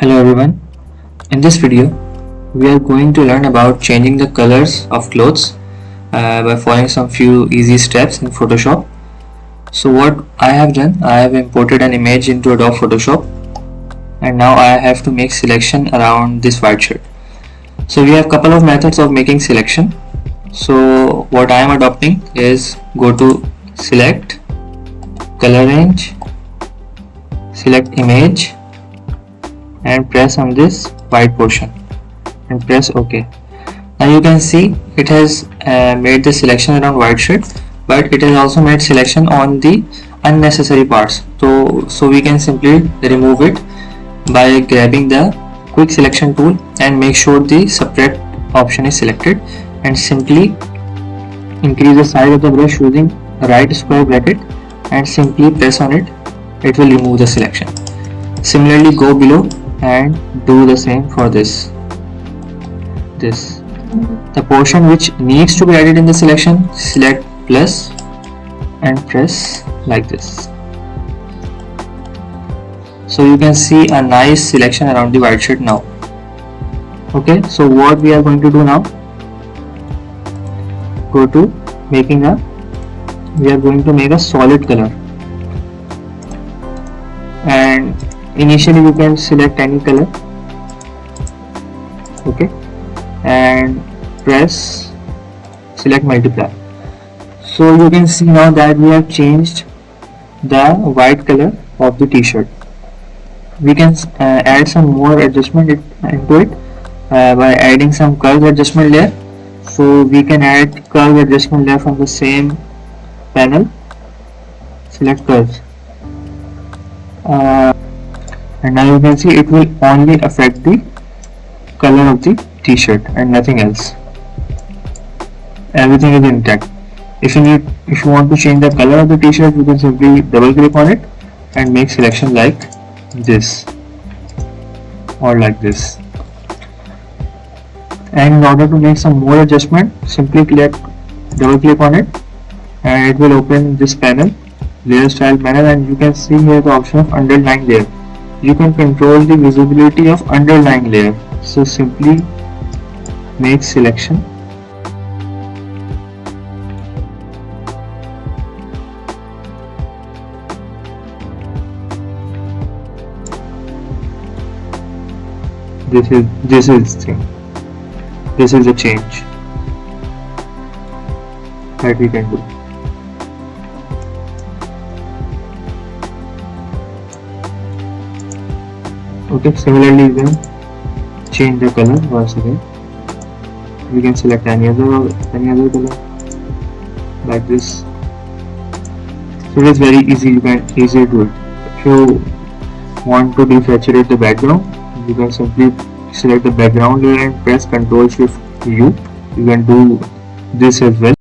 Hello everyone. In this video, we are going to learn about changing the colors of clothes by following some few easy steps in Photoshop. So what I have done, I have imported an image into Adobe Photoshop and now I have to make selection around this white shirt. So we have couple of methods of making selection. So what I am adopting is go to select, color range, select image and press on this white portion and press OK. Now you can see it has made the selection around white shirt, but it has also made selection on the unnecessary parts. So we can simply remove it by grabbing the quick selection tool and make sure the separate option is selected and simply increase the size of the brush using right square bracket and simply press on it. It will remove the selection. Similarly, go below and do the same for this. The portion which needs to be added in the selection, select plus and press like this. So you can see a nice selection around the white shirt now. Okay, so what we are going to do now, go to we are going to make a solid color, and initially you can select any color, okay, and press select multiply. So you can see now that we have changed the white color of the t-shirt. We can add some more adjustment into it by adding some curve adjustment layer. So we can add curve adjustment layer from the same panel, select curves, and now you can see it will only affect the color of the t-shirt and nothing else. Everything is intact. If you want to change the color of the t-shirt, you can simply double click on it and make selection like this or like this. And in order to make some more adjustment, simply double click on it and it will open this panel, layer style panel, and you can see here the option of underline layer. You can control the visibility of underlying layer. So simply make selection. This is a change that we can do. Okay, similarly you can change the color once again. We can select any other color like this. So it is very easy, you can easily do it. If you want to desaturate the background, you can simply select the background layer and press Ctrl Shift U. You can do this as well.